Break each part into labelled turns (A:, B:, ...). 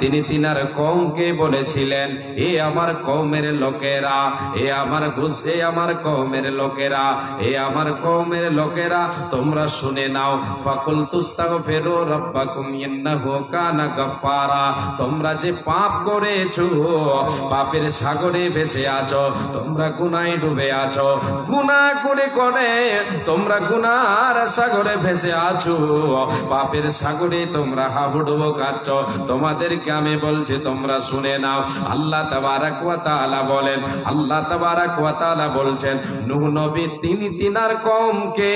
A: তিনি তিনার কওমকে বলেছিলেন, এ আমার কওমের লোকেরা, এ আমার কওমের লোকেরা, এ আমার কওমের লোকেরা, তোমরা শুনে নাও। ফাকুল তুস্তাগফিরু রাব্বাকুম ইন্নাহু কানা গাফফারা। তোমরা যে পাপ করেছো, পাপের সাগরে ভেসে আছো, তোমরা গুনাহে ডুবে আছো, গুনাহ করে করে তোমরা গুনার সাগরে ভেসে আছো, পাপের সাগরে তোমরা হাবুডুবু খাচ্ছ। তোমাদেরকে আমি বলছি, তোমরা শুনে নাও। আল্লাহ তাবারক ওয়া তাআলা বলেন, আল্লাহ তাবারক ওয়া তাআলা বলছেন, নূহ নবী তিনি তিনার কওমকে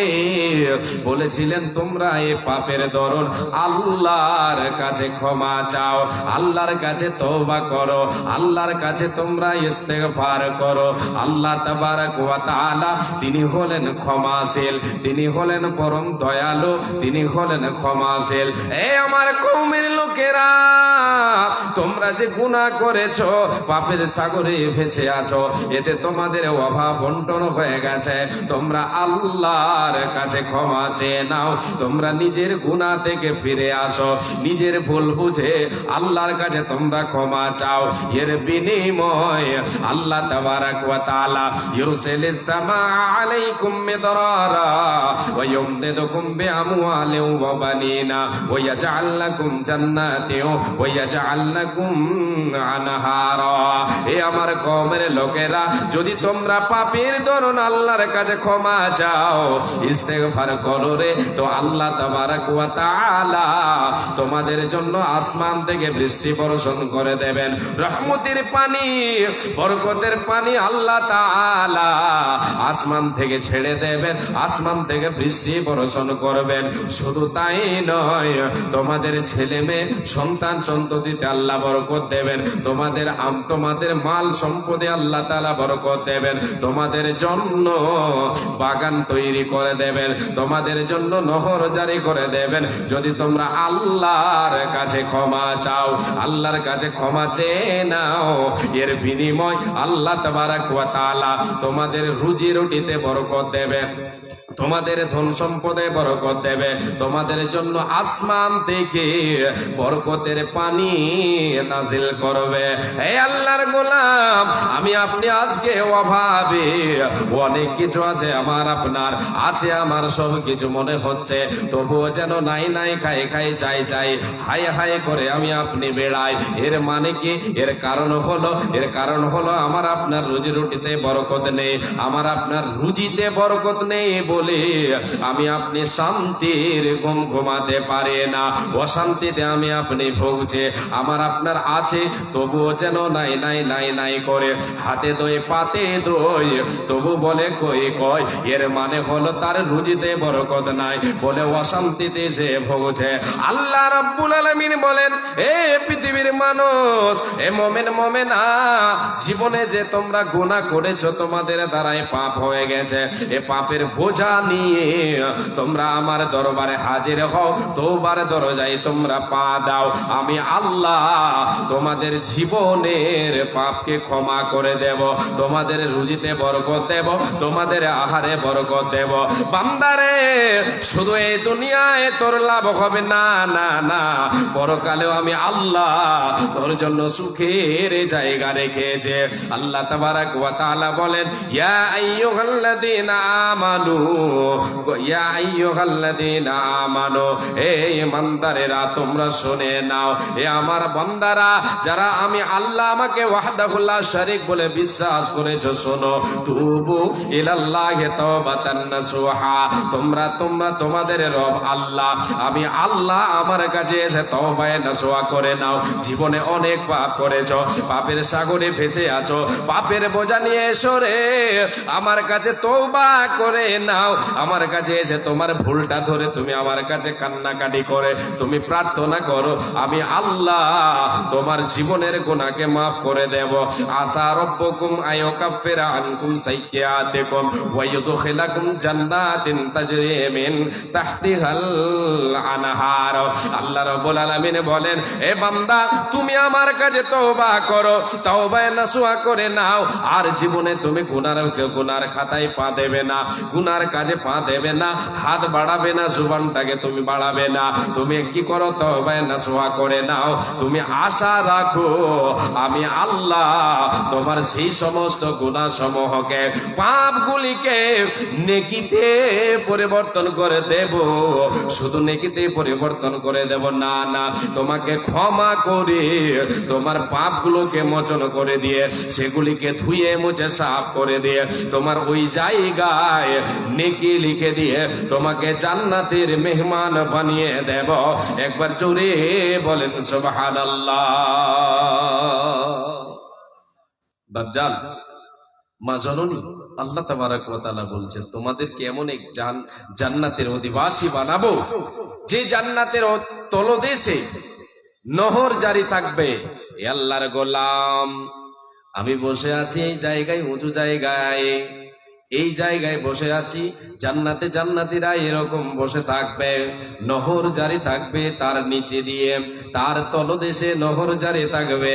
A: বলেছিলেন, তোমরা এই পাপের দরুন আল্লাহর কাছে ক্ষমা চাও, আল্লাহর কাছে তওবা করো, আল্লাহর কাছে তোমরা ইস্তেগফার করো। আল্লাহ তাবারক ওয়া তাআলা তিনি হলেন ক্ষমাশীল, তিনি হলেন পরম দয়ালু, তিনি হলেন ক্ষমাশীল। এ আমার কওমের লোকেরা, তোমরা যে গুনাহ করেছো, পাপের সাগরে ভেসে আছো, এতে তোমাদের অভাব বন্টন হয়ে গেছে, তোমরা আল্লাহর কাছে ক্ষমা চেয়ে নাও, তোমরা নিজের গুনাহ থেকে ফিরে আসো, নিজের ভুল বুঝে আল্লাহর কাছে তোমরা ক্ষমা চাও। এর বিনিময় আল্লাহ তাবারক ওয়া তাআলা ইউরসিলিস সামাআ আলাইকুম মিদরারা ওয়া ইউমদিদুকুম বিআমওয়ালিন ওয়া বানিনা ওয়া ইয়াজআল লাকুম জান্নাতিন ওয়া ইয়াজআল লাকুম আনহারা। এ আমার কওমের লোকেরা, যদি তোমরা পাপের দরুন আল্লাহর কাছে ক্ষমা চাও, ইস্তেগফার করো রে, তো আল্লাহ তাবারক ওয়া তাআলা তোমাদের জন্য আসমান থেকে বৃষ্টি বর্ষণ করে দেবেন, রহমতের পানি, বরকতের পানি আল্লাহ তাআলা আসমান থেকে ছেড়ে দেবেন, আসমান থেকে বৃষ্টি বর্ষণ করবেন। শুধু তাই নয়, তোমাদের ছেলে মেয়ে সন্তান সন্ততিতে আল্লাহ বরকত দেবেন, তোমাদের মাল সম্পদে আল্লাহ তাআলা বরকত দেবেন, তোমাদের জন্য বাগান তৈরি করে দেবেন, তোমাদের জন্য নহর জারি করে দেবেন, যদি তোমরা আল্লাহর কাছে ক্ষমা চাও, আল্লাহর কাছে ক্ষমা চেয়ে নাও। এর বিনিময় আল্লাহ তাবারক ওয়া তাআলা তোমাদের রুজি রুটিতে বরকত দেবে, তোমাদের ধন সম্পদে বরকত দেবে, তোমাদের জন্য আসমান থেকে বরকতের পানি নাজিল করবে। হে আল্লাহর গোলাম, আমি আপনি আজকে অভাবে, অনেক কিছু আছে আমার আপনার, আছে আমার সব কিছু মনে হচ্ছে, তবুও যেন নাই নাই খাই খাই চাই চাই হাই হাই করে আমি আপনি বেড়াই। এর মানে কি? এর কারণ হলো আমার আপনার রুজি রুটিতে বরকত নেই, আমার আপনার রুজিতে বরকত নেই বলে আমি আপনি শান্তির ঘুম ঘুমাতে পারি না, অশান্তিতে আমি আপনি ভুগছে। আমার আপনার আছে, তবুও যেন নাই নাই নাই নাই করে, হাতে দই পাতে দই, তবু বলে কই কই। এর মানে হলো তার রুজিতে বরকত নাই বলে অশান্তিতে সে ভুগছে। আল্লাহ রাব্বুল আলামিন বলেন, এ পৃথিবীর মানুষ, এ মুমিন মুমিনা, জীবনে যে তোমরা গুনাহ করেছো, তোমাদের দ্বারাই পাপ হয়ে গেছে, এ পাপের বোঝা নিয়ে তোমরা আমার দরবারে হাজির হও, তওবার দরজায় তোমরা পা দাও, আমি আল্লাহ তোমাদের জীবনের পাপকে ক্ষমা করে দেব, তোমাদের রুজিতে বরকত দেব, তোমাদের আহারে বরকত দেব। বান্দারে, শুধু এই দুনিয়ায় তোর লাভ হবে না, না না, পরকালেও আমি আল্লাহ তোর জন্য সুখের জায়গা রেখেছে। আল্লাহ তাবারক ওয়া তাআলা বলেন, ইয়া আইয়ুহাল্লাযীনা আমানু, ইয়া আইয়ুহাল্লাযীনা আমানু, এই ইমানদারেরা তোমরা শুনে নাও, এ আমার বান্দারা যারা আমি আল্লাহ আমাকে ওয়াহদাহু লা শারীক বলে বিশ্বাস করেছো, শোনো, তুবু ইলাল্লাহি তাওবাতান নাসুহা, তোমরা তোমাদের রব আল্লাহ, আমি আল্লাহ আমার কাছে এসে তওবায়ে নাসুহা করে নাও। জীবনে অনেক পাপ করেছো, পাপের সাগরে ভেসে আছো, পাপের বোঝা নিয়ে এসো রে, আমার কাছে তওবা করে নাও, আমার কাছে এসে তোমার ভুলটা ধরে তুমি আমার কাছে কান্নাকাটি করে তুমি প্রার্থনা করো, আমি আল্লাহ তোমার জীবনের গুনাহকে মাফ করে দেব। আসা রব্বুকুম আইয়ুকাফিরা আনকুম সাইয়্যাতিকুম ওয়া ইউদখিলাকুম জান্নাতিন তাজরি মিন তাহতিহাল আনহার। আল্লাহ রাব্বুল আলামিন বলেন, এ বান্দা, তুমি আমার কাছে তওবা করো, তওবায়ে নাসুহা করে নাও, আর জীবনে তুমি গুনার খাতায় পা দেবে না, গুনার কাজ কাজে পা দেবে না, হাত বাড়াবে না, জুবানটাকে তুমি বাড়াবে না। তুমি কি করো? তওবা নসুহা করে নাও। তুমি আশা রাখো আমি আল্লাহ তোমার সেই সমস্ত গুনাহ সমূহকে, পাপগুলিকে নেকিতে পরিবর্তন করে দেব। শুধু নেকিতে পরিবর্তন করে দেব না, না, তোমাকে ক্ষমা করে তোমার পাপগুলোকে মোচন করে দিয়ে, সেগুলিকে ধুয়ে মুছে সাফ করে দিয়ে, তোমার ওই জায়গায় নেকি লিখে দিয়ে তোমাকে জান্নাতের মেহমান বানিয়ে দেব। একবার জোরে বলেন সুবহানাল্লাহ। বাপজান, মা জননী, আল্লাহ তাবারক ওয়া তাআলা বলছেন তোমাদেরকে এমন এক জান্নাতের অধিবাসী বানাবো, যে জান্নাতের তলদেশে নহর জারি থাকবে। এ আল্লাহর গোলাম, আমি বসে আছি এই জায়গায়, উঁচু জায়গায়, এই জায়গায় বসে আছি। জান্নাতে জান্নাতীরা এরকম বসে থাকবে, নহর জারি থাকবে তার নিচে দিয়ে, তার তলদেশে নহর জারি থাকবে।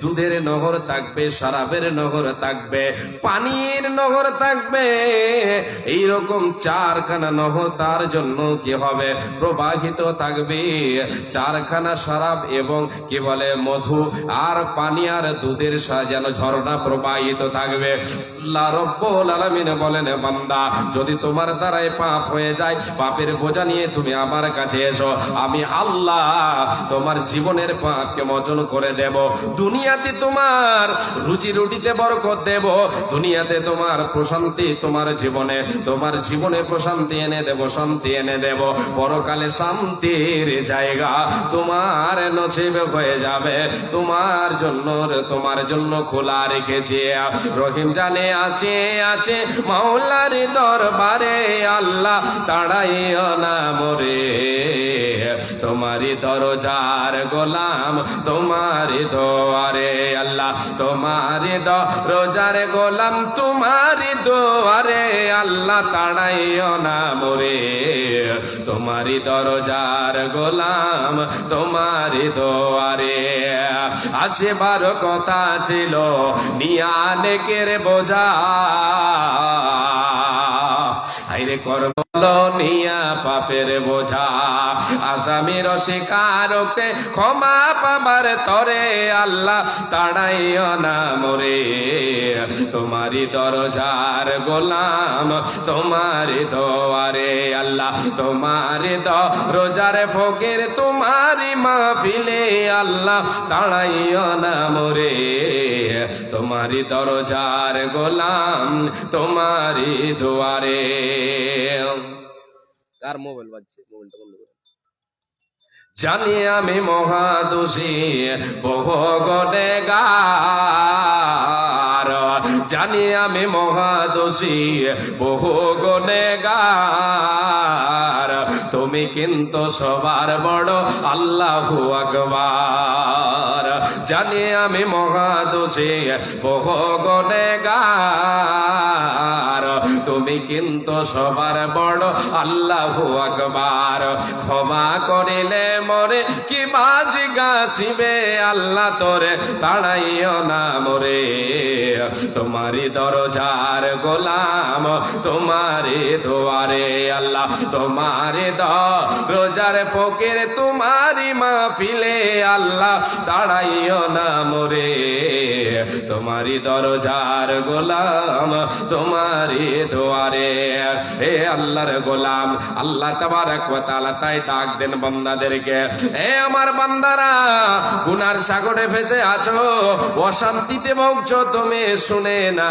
A: দুধের নহর থাকবে, শরাবের নহর থাকবে, পানির নহর থাকবে। এইরকম চারখানা নহর তার জন্য কি হবে? প্রবাহিত থাকবে। চারখানা শরাব এবং কি বলে মধু আর পানি আর দুধের যেন ঝর্ণা প্রবাহিত থাকবে। আল্লাহ রাব্বুল আলামিন বলেন, বান্দা, যদি তোমার দ্বারাই পাপ হয়ে যায়, পাপের বোঝা নিয়ে তুমি আমার কাছে এসো, আমি আল্লাহ তোমার জীবনের পাপকে মোচন করে দেব। দুনিয়াতে তোমার রুজি রুটিতে বরকত দেব, দুনিয়াতে তোমার প্রশান্তি, তোমার জীবনে প্রশান্তি এনে দেব, শান্তি এনে দেব। পরকালে শান্তির জায়গা তোমার নসিব হয়ে যাবে। তোমার জন্য খোলা রেখেছে। রহিম জানে আসে আছে মাওলার দরবারে, আল্লাহ তাড়াইও না মোরে। তোমারি দরজার গোলাম, তোমারি দোয়ারে আল্লাহ, তোমারি দরজার গোলাম, তোমারি দোয়ারে আল্লাহ তাড়াইও না মোরে। তোমারি দরজার গোলাম, তোমারি দোয়ারে। আসেবার কথা ছিল নিয়া নেকের বোঝা, আইরে করব নিয়া পাপের বোঝা। আসামির শিকারকে ক্ষমা পাবার তরে, আল্লাহ তাড়াইও না মোরে। তোমারি দরজার গোলাম, তোমারি দোয়ারে আল্লাহ, তোমারি দরজার ফকির, তোমারি মাহফিলে আল্লাহ তাড়াইও না মোরে। তোমারি দরজার গোলাম, তোমারি দুয়ারে। কার মোবাইল বাজছে? মোবাইলটা বন্ধ করো। জানি আমি মহাদোষী, বহু গুনেগার, জানি আমি মহাদোষী, বহু গুনেগার। তুমি কিন্তু সবার বড় আল্লাহু আকবার। জানি আমি মহাদোষী, বহু গুনেগার। তুমি কিন্তু সবার বড় আল্লাহু আকবার। ক্ষমা করিলে মরে কি বাজ গাছিবে, আল্লাহ তোরে তাড়াইও না মোরে। তোমারি দরজার গোলাম, তোমারি দুয়ারে আল্লাহ, তোমারি দরজার ফকির, তোমারি মাহফিলে আল্লাহ তাড়াইও না মোরে। তোমারি দরজার গোলাম, তোমারি দুয়ারে। এ আল্লাহর গোলাম, আল্লাহ তাবারক ওয়া তাআলা তাই ডাক দেন বান্দাদেরকে, এ আমার বান্দারা, গুনার সাগরে ফেসে আছো, অশান্তিতে ভুগছো, তুমি শুনে না